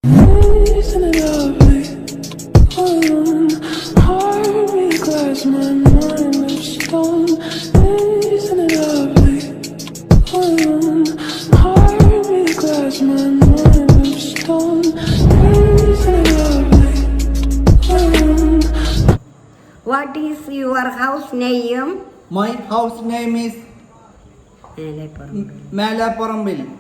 Isn't it lovely? Heart me glass, my mind of stone. Isn't it lovely? Heart me glass, my mind of stone. Isn't it lovely? What is your house name? My house name is Malaparambil.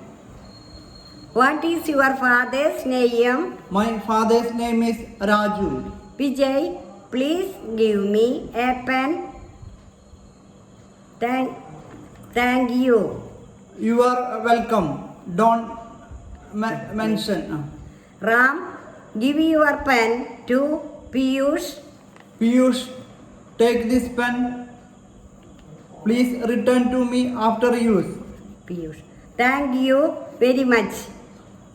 What is your father's name? My father's name is Raju. Vijay, please give me a pen. Thank you. You are welcome. Don't mention. Ram, give your pen to Piyush. Piyush, take this pen. Please return to me after use. Piyush, thank you very much.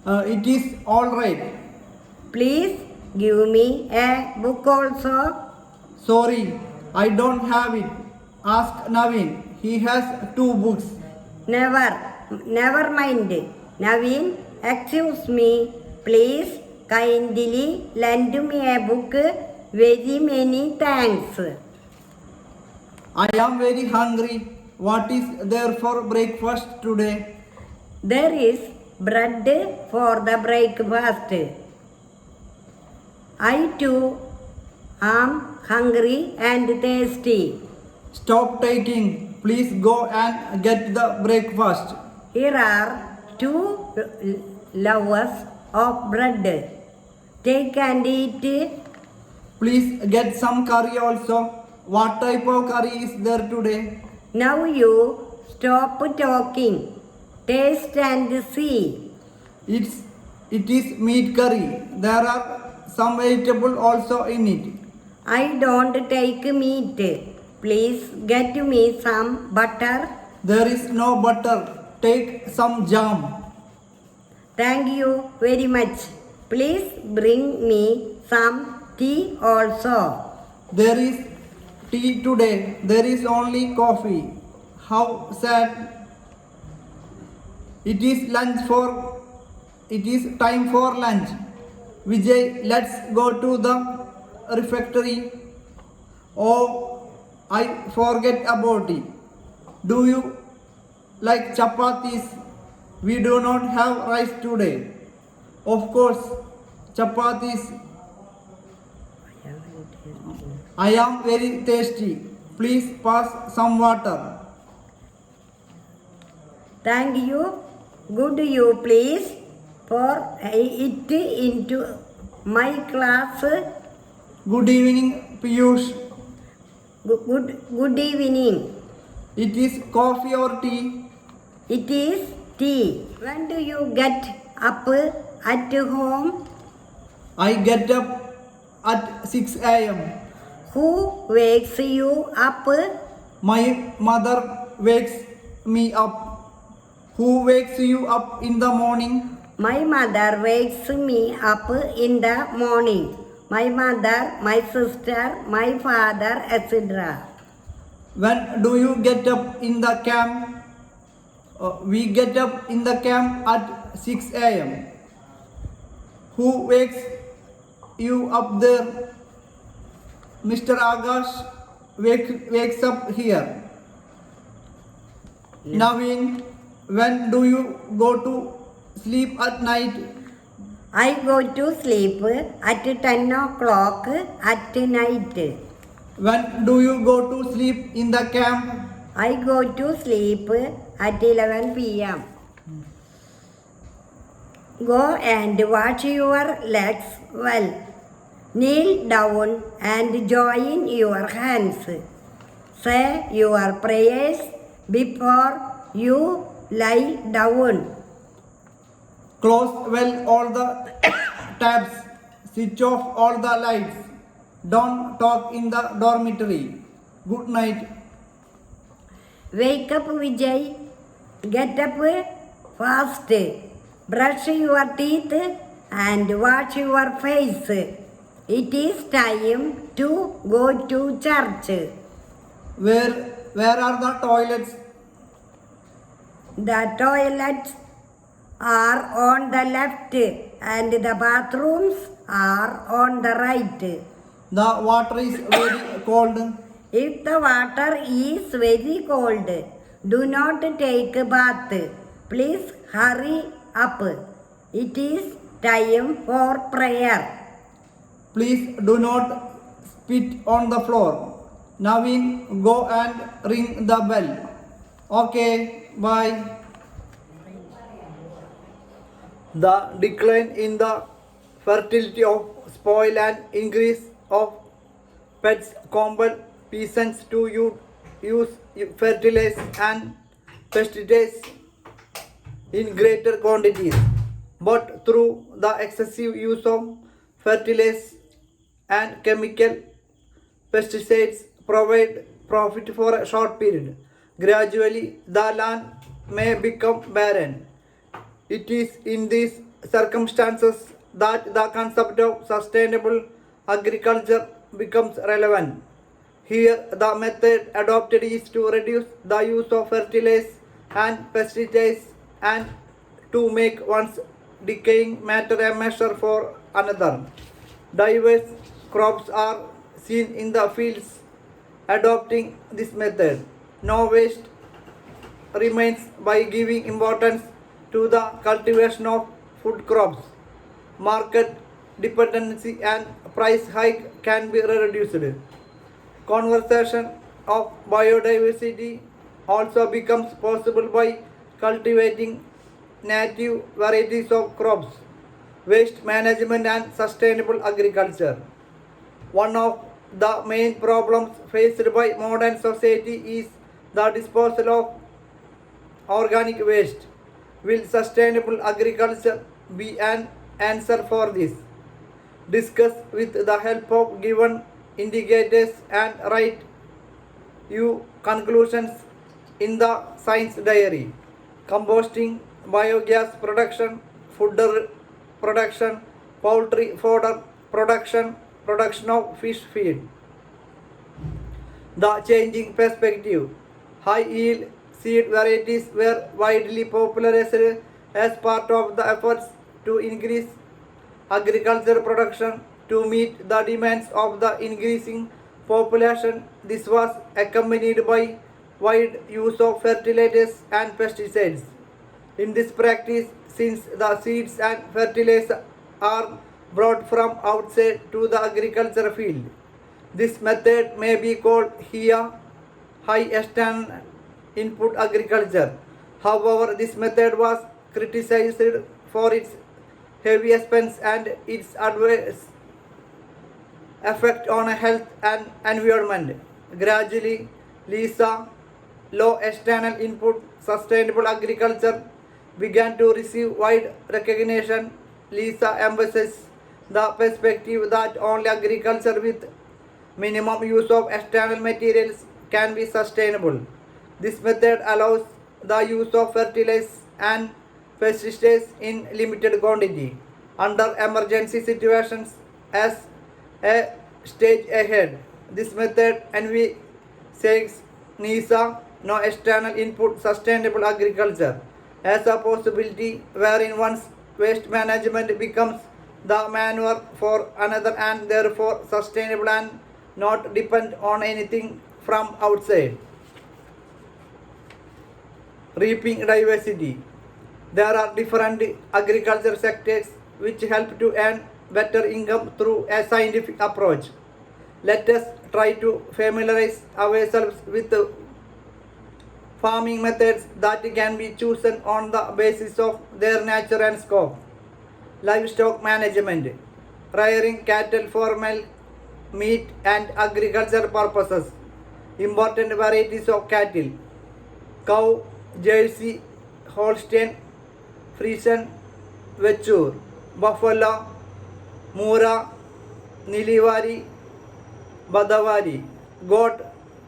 It is all right. Please give me a book also. Sorry, I don't have it. Ask Naveen. He has 2 books. Never mind. Naveen, excuse me. Please kindly lend me a book. Very many thanks. I am very hungry. What is there for breakfast today? There is bread for the breakfast. I too am hungry and thirsty. Stop taking. Please go and get the breakfast. Here are 2 loaves of bread. Take and eat. Please get some curry also. What type of curry is there today? Now you stop talking. Taste and see. It is meat curry. There are some vegetable also in it. I don't take meat. Please get me some butter. There is no butter. Take some jam. Thank you very much. Please bring me some tea also. There is tea today. There is only coffee. How sad. It is time for lunch. Vijay, let's go to the refectory. Oh, I forget about it. Do you like chapatis? We do not have rice today. Of course, chapatis. I am very thirsty. Please pass some water. Thank you. Good you please pour it into my glass. Good evening, Piyush. Good evening. It is coffee or tea? It is tea. When do you get up at home? I get up at 6 a.m. Who wakes you up? My mother wakes me up. Who wakes you up in the morning? My mother wakes me up in the morning. My mother, my sister, my father, etc. When do you get up in the camp? We get up in the camp at 6 a.m. Who wakes you up there? Mr. Agash wakes up here. Naveen, when do you go to sleep at night? I go to sleep at 10 o'clock at night. When do you go to sleep in the camp? I go to sleep at 11 p.m. Go and wash your legs well. Kneel down and join your hands. Say your prayers before you lie down. Close well all the taps. Switch off all the lights. Don't talk in the dormitory. Good night. Wake up, Vijay. Get up fast. Brush your teeth and wash your face. It is time to go to church. Where are the toilets? The toilets are on the left. and the bathrooms are on the right. The water is very cold. If the water is very cold, do not take a bath. Please hurry up. It is time for prayer. Please do not spit on the floor. Naveen, go and ring the bell. Okay, bye. The decline in the fertility of soil and increase of pets compel peasants to use fertilizers and pesticides in greater quantities. But through the excessive use of fertilizers and chemical pesticides provide profit for a short period. Gradually, the land may become barren. It is in these circumstances that the concept of sustainable agriculture becomes relevant. Here, the method adopted is to reduce the use of fertilizers and pesticides and to make one's decaying matter a measure for another. Diverse crops are seen in the fields adopting this method. No waste remains by giving importance to the cultivation of food crops. Market dependency and price hike can be reduced. Conservation of biodiversity also becomes possible by cultivating native varieties of crops, waste management and sustainable agriculture. One of the main problems faced by modern society is the disposal of organic waste. Will sustainable agriculture be an answer for this? Discuss with the help of given indicators and write your conclusions in the science diary. Composting, biogas production, fodder production, poultry fodder production, production of fish feed. The changing perspective. High yield seed varieties were widely popularized as part of the efforts to increase agricultural production to meet the demands of the increasing population. This was accompanied by wide use of fertilizers and pesticides. In this practice, since the seeds and fertilizers are brought from outside to the agriculture field, this method may be called here high external input agriculture. However, this method was criticized for its heavy expense and its adverse effect on health and environment. Gradually, LISA, low external input sustainable agriculture, began to receive wide recognition. LISA emphasizes the perspective that only agriculture with minimum use of external materials can be sustainable. This method allows the use of fertilizers and pesticides in limited quantity under emergency situations as a stage ahead. This method envisages NISA, no external input sustainable agriculture, as a possibility wherein one's waste management becomes the manure for another and therefore sustainable and not depend on anything from outside. Reaping diversity. There are different agriculture sectors which help to earn better income through a scientific approach. Let us try to familiarize ourselves with farming methods that can be chosen on the basis of their nature and scope. Livestock management. Rearing cattle for milk, meat and agricultural purposes. Important varieties of cattle: cow, Jersey, Holstein, Friesian, Vechur, Buffalo, Mura, Nilivari, Badavari, goat,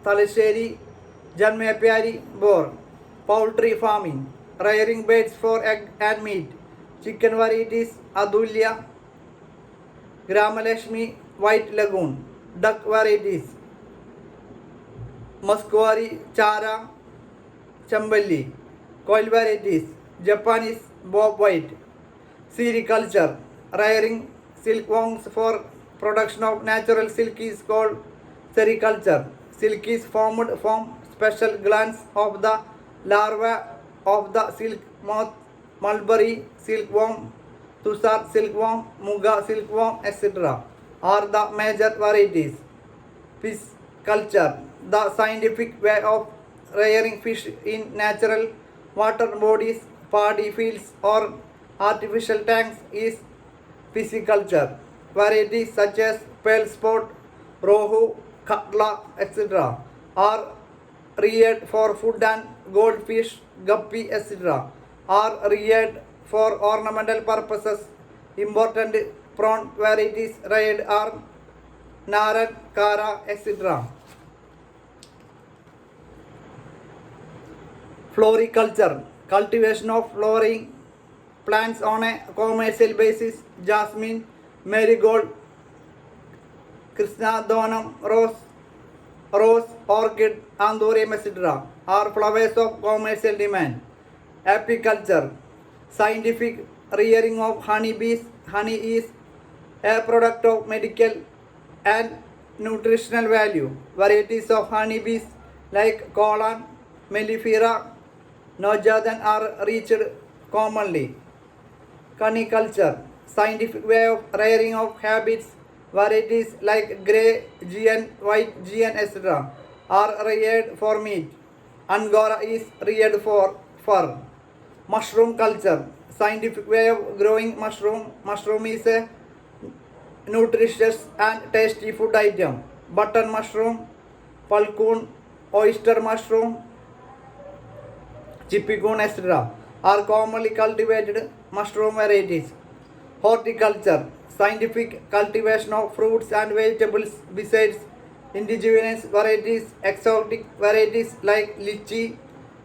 Talasheri, Janmapyari, Boar. Poultry farming, rearing birds for egg and meat. Chicken varieties: Adulya, Gramalashmi, White Lagoon. Duck varieties: Musquari, Chara, Chambali. Coil varieties: Japanese Bob White. Sericulture. rearing silkworms for production of natural silk is called sericulture. Silk is formed from special glands of the larva of the silk moth, mulberry silkworm, tussar silkworm, muga silkworm, etc. are the major varieties. Pisciculture, the scientific way of rearing fish in natural water bodies, paddy fields, or artificial tanks, is pisciculture. Varieties such as pearl spot, rohu, katla, etc. are reared for food, and goldfish, guppy, etc. are reared for ornamental purposes. Important prawn varieties reared are naran, kara, etc. Floriculture, cultivation of flowering plants on a commercial basis. Jasmine, marigold, Krishnadonam, rose, orchid, anthurium, etc. are flowers of commercial demand. Apiculture, scientific rearing of honeybees. Honey is a product of medical and nutritional value. Varieties of honeybees like Colon, Mellifera, Nojadan are reached commonly. Coniculture, scientific way of rearing of habits. Varieties like grey GN, white GN, etc. are reared for meat. Angora is reared for fur. Mushroom culture, scientific way of growing mushroom. Mushroom is a nutritious and tasty food item. Button mushroom, falcon, oyster mushroom, chipicoon, etc. are commonly cultivated mushroom varieties. Horticulture, scientific cultivation of fruits and vegetables besides indigenous varieties. Exotic varieties like lychee,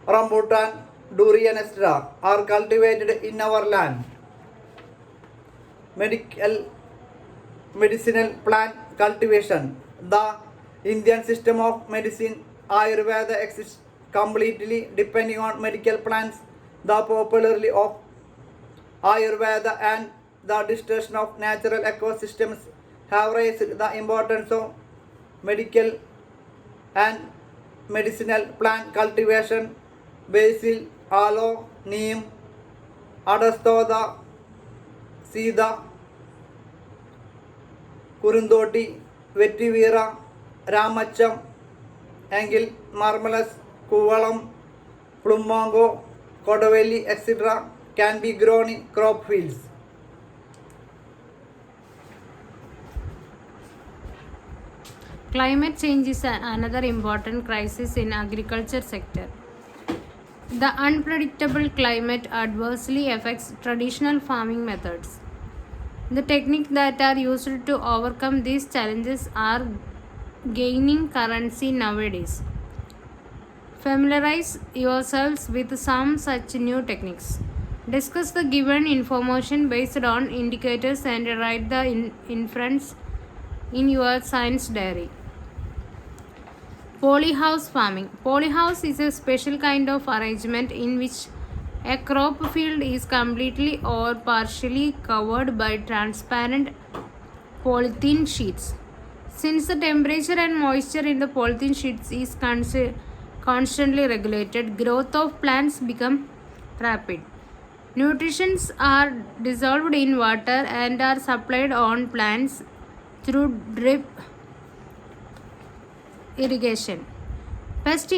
rambutan, durian, etc. are cultivated in our land. Medicinal plant cultivation. The Indian system of medicine, Ayurveda, exists completely depending on medical plants. The popularity of Ayurveda and the destruction of natural ecosystems have raised the importance of medical and medicinal plant cultivation. Basil, aloe, neem, adasthoda, Sida, Kurundoti, Vetivira, Ramacham, Angil, Marmalus, Kuvalam, Plummongo, Kodavelli, etc. can be grown in crop fields. Climate change is another important crisis in agriculture sector. The unpredictable climate adversely affects traditional farming methods. The techniques that are used to overcome these challenges are gaining currency nowadays. Familiarize yourselves with some such new techniques. Discuss the given information based on indicators and write the inference in your science diary. Polyhouse farming. Polyhouse is a special kind of arrangement in which a crop field is completely or partially covered by transparent polythene sheets. Since the temperature and moisture in the polythene sheets is constantly regulated, growth of plants become rapid. Nutrients are dissolved in water and are supplied on plants through drip irrigation. Pest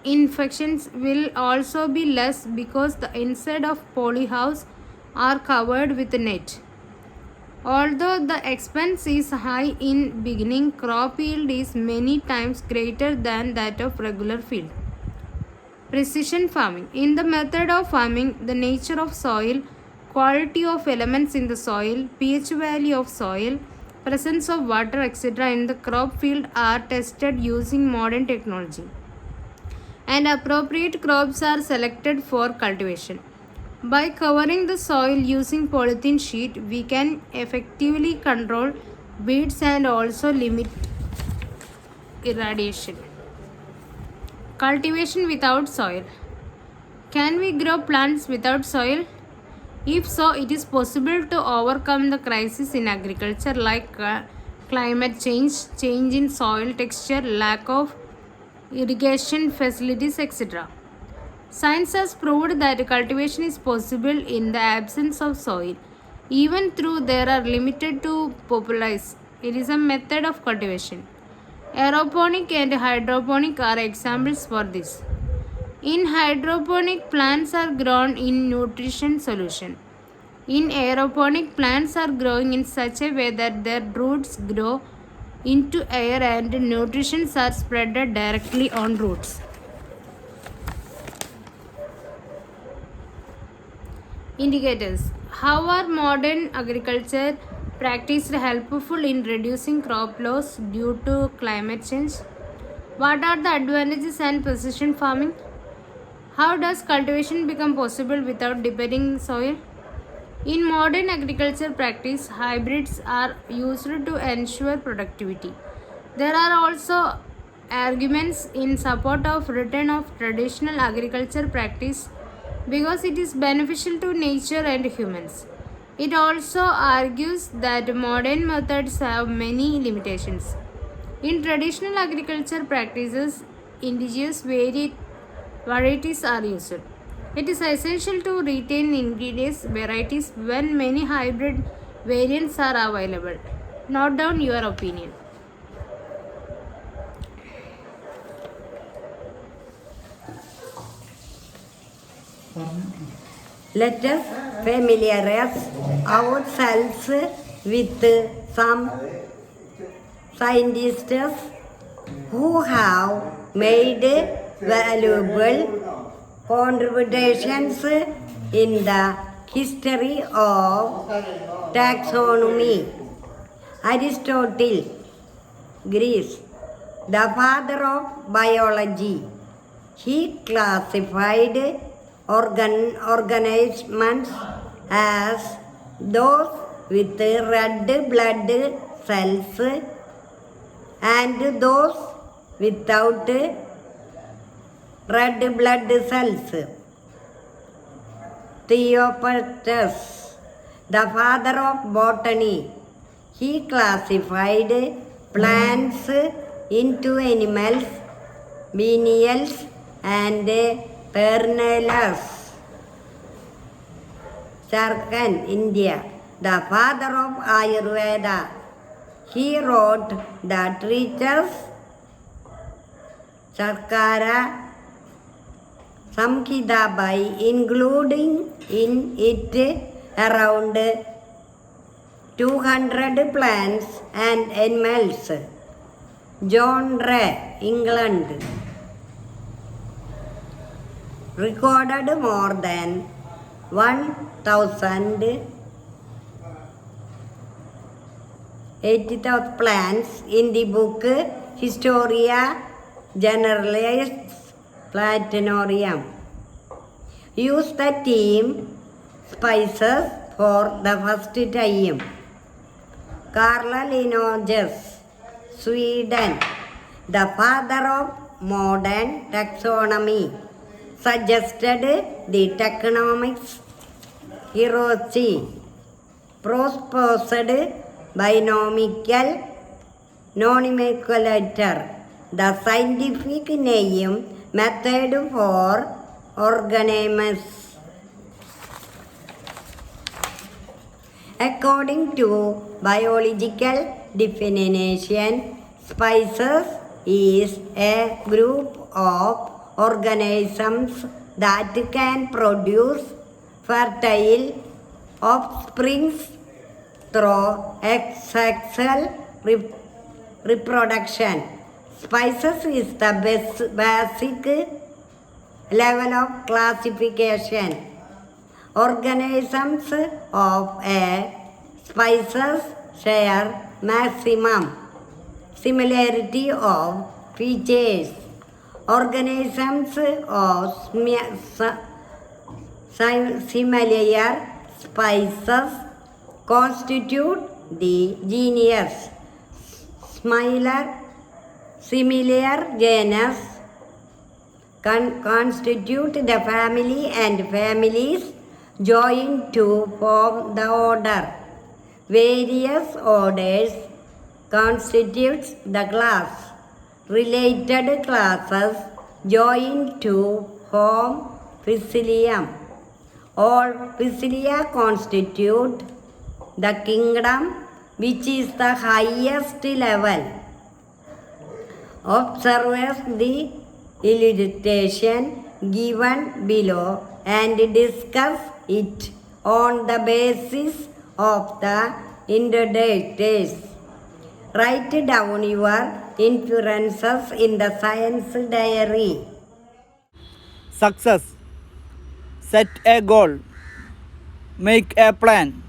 infections will also be less because the inside of polyhouse are covered with net. Although the expense is high in beginning, crop yield is many times greater than that of regular field. Precision farming. In the method of farming, the nature of soil, quality of elements in the soil, pH value of soil, presence of water, etc. in the crop field are tested using modern technology, and appropriate crops are selected for cultivation. By covering the soil using polythene sheet, we can effectively control weeds and also limit irradiation. Cultivation without soil. Can we grow plants without soil? If so, it is possible to overcome the crisis in agriculture like climate change, change in soil texture, lack of irrigation facilities, etc. Science has proved that cultivation is possible in the absence of soil, even though there are limited to popularize. It is a method of cultivation. Aeroponic and hydroponic are examples for this. In hydroponic, plants are grown in nutrition solution. In aeroponic, plants are growing in such a way that their roots grow into air and nutrients are spread directly on roots. Indicators. How are modern agriculture practices helpful in reducing crop loss due to climate change? What are the advantages and precision farming? How does cultivation become possible without depending soil? In modern agriculture practice, hybrids are used to ensure productivity. There are also arguments in support of return of traditional agriculture practice because it is beneficial to nature and humans. It also argues that modern methods have many limitations. In traditional agriculture practices, indigenous varieties are used. It is essential to retain ingredients varieties when many hybrid variants are available. Note down your opinion. Let us familiarize ourselves with some scientists who have made valuable contributions in the history of taxonomy. Aristotle, Greece, the father of biology. He classified organisms as those with red blood cells and those without red blood cells. Theophrastus, the father of botany, he classified plants into animals, biennials and perennials. Charkan, India, the father of Ayurveda, he wrote the treatise Charkara Samhita by including in it around 200 plants and animals. John Ray, England, recorded more than 1,080 plants in the book Historia Generalis Platinorum. Use the term spices for the first time. Carl Linnaeus, Sweden, the father of modern taxonomy, suggested the taxonomics hierarchy, proposed binomial nomenclature, the scientific name method for organisms. According to biological definition, species is a group of organisms that can produce fertile offspring through sexual reproduction. Species is the basic level of classification. Organisms of a species share maximum similarity of features. Organisms of similar species constitute the genus. Similar genus constitute the family and families join to form the order. Various orders constitutes the class. Related classes join to form Physilium. All Physilia constitute the kingdom, which is the highest level. Observe the illustration given below and discuss it on the basis of the indicators. Write down your inferences in the science diary. Success. Set a goal. Make a plan.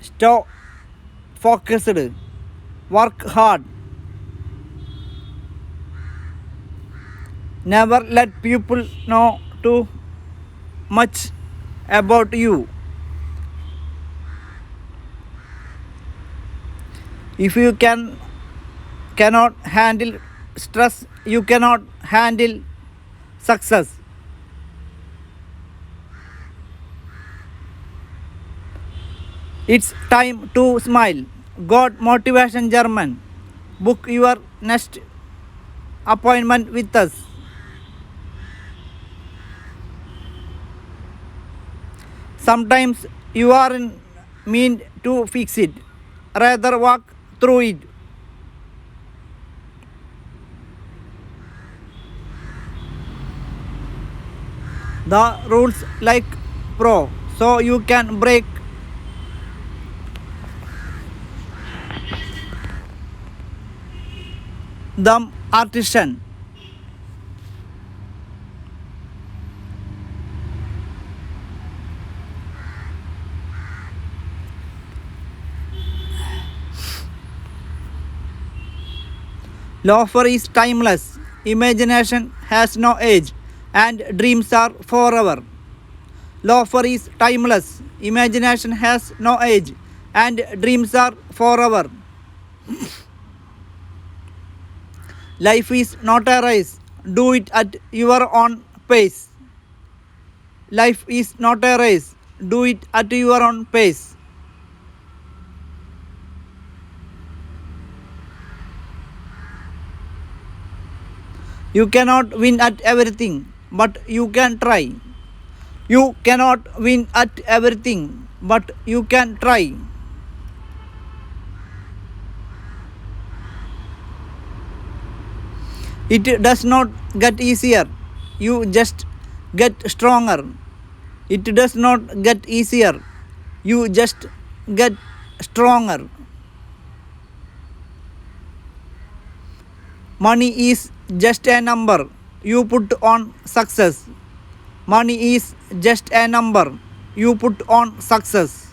Stay focused. Work hard. Never let people know too much about you. If you cannot handle stress, you cannot handle success. It's time to smile. Got motivation German. Book your next appointment with us. Sometimes you aren't meant to fix it. Rather walk through it. The rules like pro, so you can break them artisan. Laughter is timeless. Imagination has no age, and dreams are forever. Laughter is timeless. Imagination has no age, and dreams are forever. Life is not a race. Do it at your own pace. Life is not a race. Do it at your own pace. You cannot win at everything, but you can try. You cannot win at everything, but you can try. It does not get easier. You just get stronger. It does not get easier. You just get stronger. Money is just a number you put on success. Money is just a number you put on success.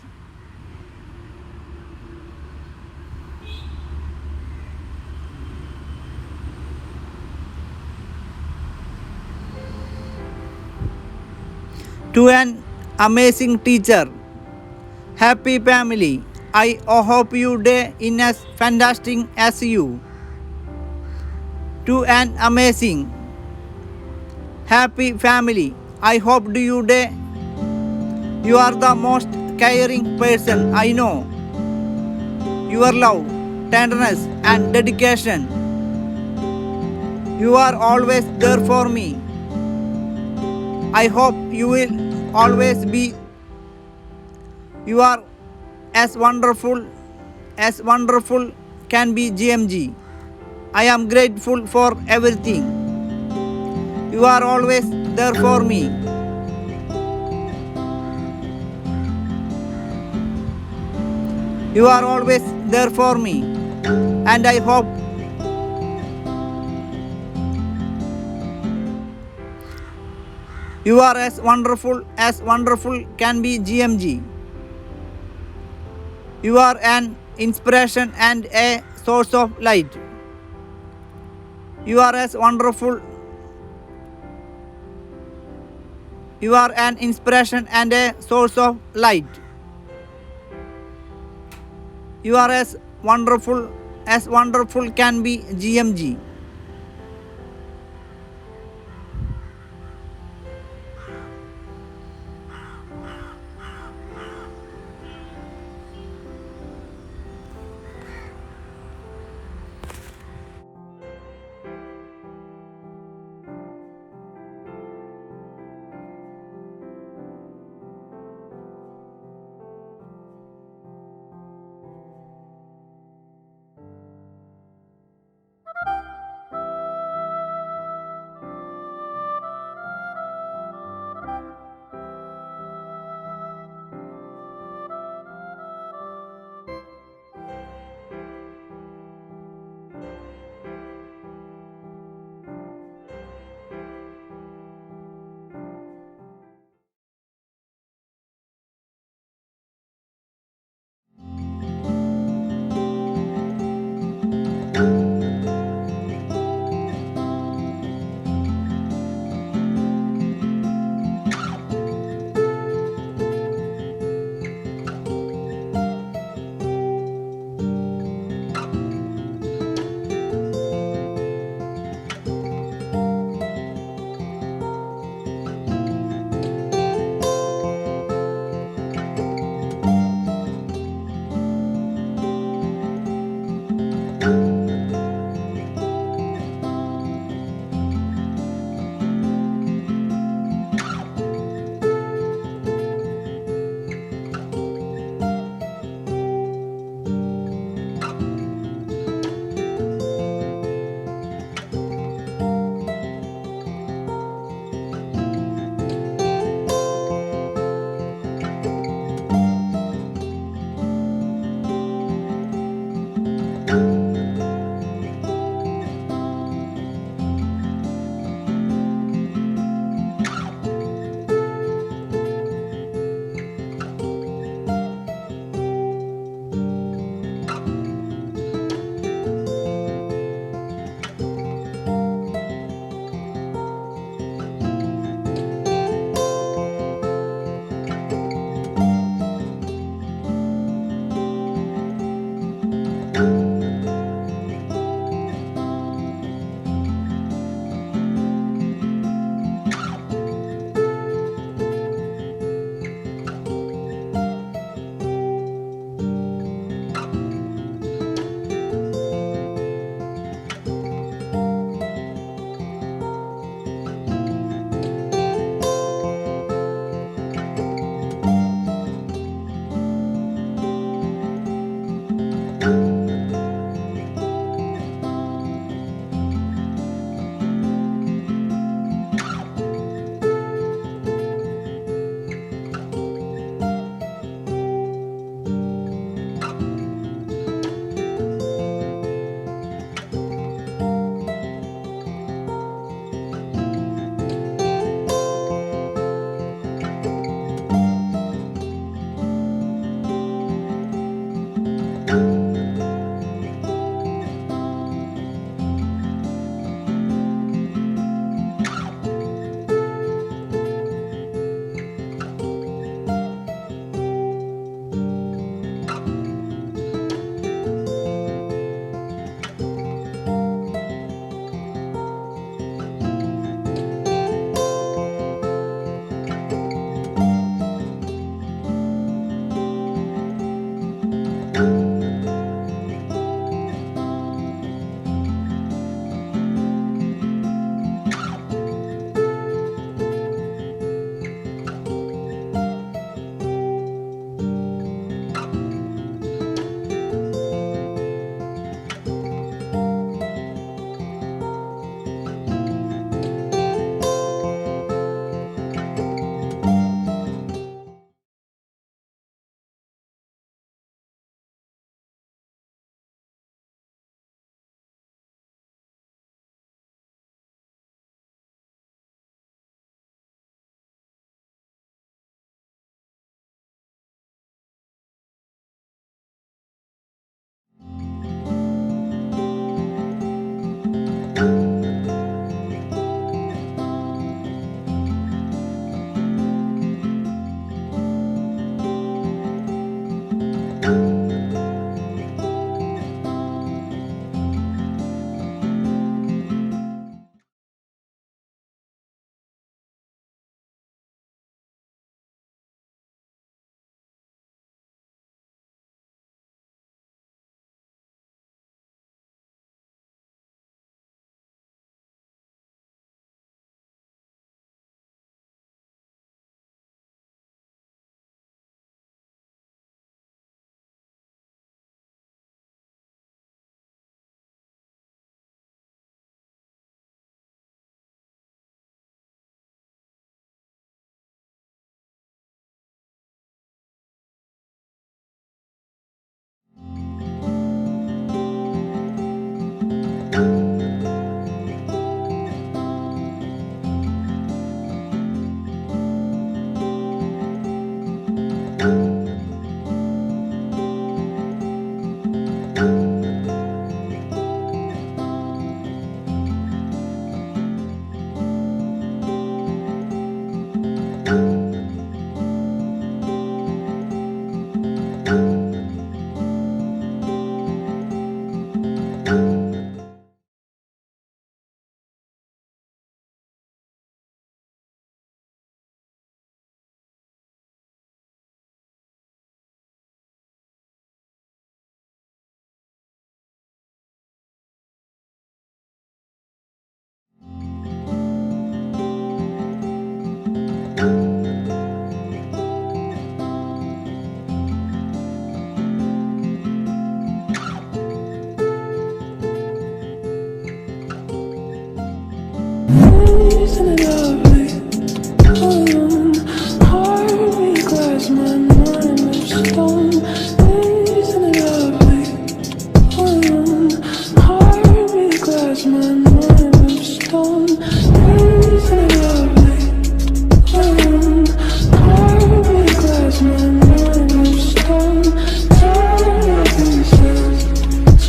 To an amazing teacher, happy family, I hope your day is as fantastic as you. To an amazing, happy family, I hope your day you are the most caring person I know. Your love, tenderness, and dedication. You are always there for me. I hope you will always be. You are as wonderful can be GMG. I am grateful for everything. You are always there for me. You are always there for me. And I hope you are as wonderful can be GMG. You are an inspiration and a source of light. You are as wonderful. You are an inspiration and a source of light. You are as wonderful can be GMG.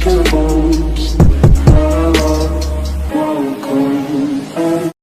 killer bone.